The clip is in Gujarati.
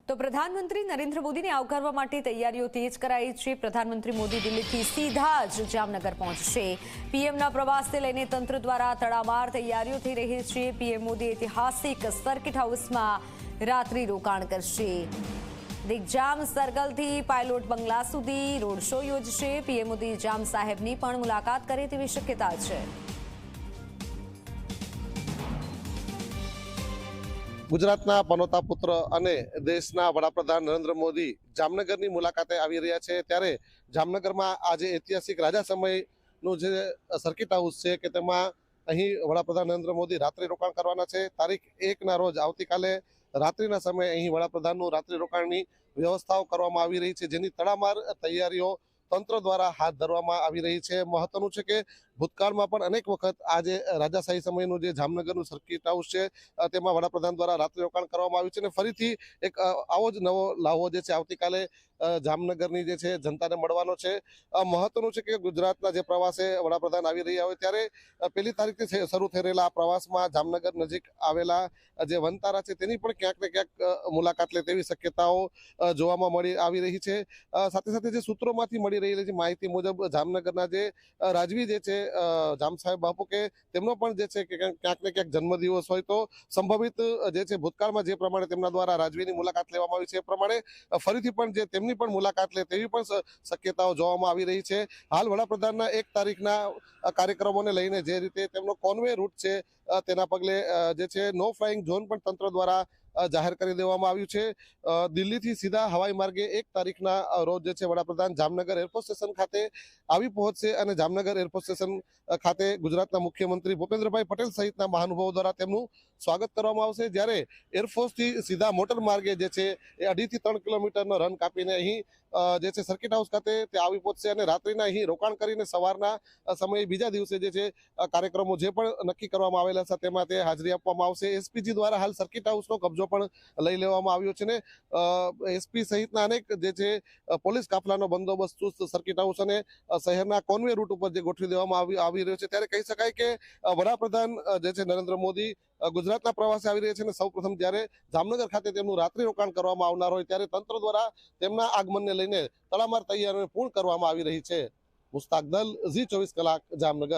તો પ્રધાનમંત્રી નરેન્દ્ર મોદીને આવકારવા માટે તૈયારીઓ તેજ કરાઈ છે। પ્રધાનમંત્રી મોદી દિલ્હીથી સીધા જ જામનગર પહોંચશે। પીએમના પ્રવાસને લઈને તંત્ર દ્વારા તડામાર તૈયારીઓ થઈ રહી છે। પીએમ મોદી ઐતિહાસિક સર્કિટ હાઉસમાં રાત્રિ રોકાણ કરશે। દિગ્જામ સર્કલથી પાયલોટ બંગલા સુધી રોડ શો યોજશે। પીએમ મોદી જામ સાહેબની પણ મુલાકાત કરે તેવી શક્યતા છે। ગુજરાતના પનોતા પુત્ર અને દેશના વડાપ્રધાન નરેન્દ્ર મોદી જામનગરની મુલાકાતે આવી રહ્યા છે। ત્યારે જામનગરમાં આજે ઐતિહાસિક રાજા સમયનું જે સર્કિટ હાઉસ છે કે તેમાં અહીં વડાપ્રધાન નરેન્દ્ર મોદી રાત્રિ રોકાણ કરવાના છે। તારીખ 1ના રોજ આવતીકાલે રાત્રિના સમયે અહીં વડાપ્રધાનનું રાત્રિ રોકાણની વ્યવસ્થાઓ કરવામાં આવી રહી છે, જેની તડામાર તૈયારીઓ તંત્ર દ્વારા હાથ ધરવામાં આવી રહી છે। મહત્વનું છે કે ભૂતકાળમાં પણ અનેક વખત આજે રાજાશાહી સમયનું જે જામનગરનું સર્કિટ હાઉસ છે તેમાં વડાપ્રધાન દ્વારા રાત્રિ રોકાણ કરવામાં આવ્યું છે અને ફરીથી એક આવો જ નવો લાહવો જે છે આવતીકાલે જામનગરની જે છે જનતાને મળવાનો છે। મહત્વનું છે કે ગુજરાતના જે પ્રવાસે વડાપ્રધાન આવી રહ્યા હોય ત્યારે 1લી તારીખથી શરૂ થઈ રહેલા આ પ્રવાસમાં જામનગર નજીક આવેલા જે વનતારા છે તેની પણ ક્યાંક ને ક્યાંક મુલાકાત લે તેવી શક્યતાઓ જોવામાં મળી આવી રહી છે। સાથે સાથે જે સૂત્રોમાંથી મળી રહેલી માહિતી મુજબ જામનગરના જે રાજવી જે છે જામ સાહેબ બાપુ કે તેમનો પણ જે છે કે ક્યાંક ને ક્યાંક જન્મદિવસ હોય તો સંભવિત જે છે ભૂતકાળમાં જે પ્રમાણે તેમના દ્વારા રાજવીની મુલાકાત લેવામાં આવી છે એ પ્રમાણે ફરીથી પણ જે તેમની પણ મુલાકાત લે તેવી પણ શક્યતાઓ જોવામાં આવી રહી છે। હાલ વડાપ્રધાનના 1 તારીખના કાર્યક્રમોને લઈને જે રીતે તેમનો કોન્વે રૂટ છે તેના પગલે જે છે નો ફ્લાઇંગ ઝોન પણ તંત્ર દ્વારા જાહેર કરી દેવામાં આવ્યું છે। દિલ્હીથી સીધા હવાઈ માર્ગે 1 તારીખના રોજ જે છે વડાપ્રધાન જામનગર એરફોર્સ સ્ટેશન ખાતે આવી પહોંચશે અને જામનગર એરફોર્સ સ્ટેશન ખાતે ગુજરાતના મુખ્યમંત્રી ભૂપેન્દ્રભાઈ પટેલ સહિતના મહાનુભાવો દ્વારા તેમનું સ્વાગત કરવામાં આવશે। જ્યારે એરફોર્સથી સીધા મોટર માર્ગે જે છે એ 2.5 થી 3 કિલોમીટરનો રન કાપીને અહીં જે છે સર્કિટ હાઉસ ખાતે તે આવી પહોંચશે અને રાત્રિના અહીં રોકાણ કરીને સવારના સમયે બીજા દિવસે જે છે કાર્યક્રમો જે પણ નક્કી કરવામાં આવેલા છે તેમાં તે હાજરી આપવામાં આવશે। એસપીજી દ્વારા હાલ સર્કિટ હાઉસનો કબજો પણ લઈ લેવામાં આવ્યો છે ને એસપી સહિતના અનેક જે છે પોલીસ કાફલાનો બંદોબસ્ત સર્કિટ હાઉસ અને શહેરના કોન્વે રૂટ ઉપર જે ગોઠવી દેવામાં આવી રહ્યો છે। ત્યારે કહી શકાય કે વડાપ્રધાન જે છે નરેન્દ્ર મોદી ગુજરાતના પ્રવાસે આવી રહ્યા છે અને સૌપ્રથમ જ્યારે જામનગર ખાતે તેમનું રાત્રિ રોકાણ કરવામાં આવનાર હોય ત્યારે તંત્ર દ્વારા તેમના આગમનને લઈને તડામાર તૈયારીઓ પૂર્ણ કરવામાં આવી રહી છે। મુસ્તાક દલ, ઝી 24 કલાક, જામનગર।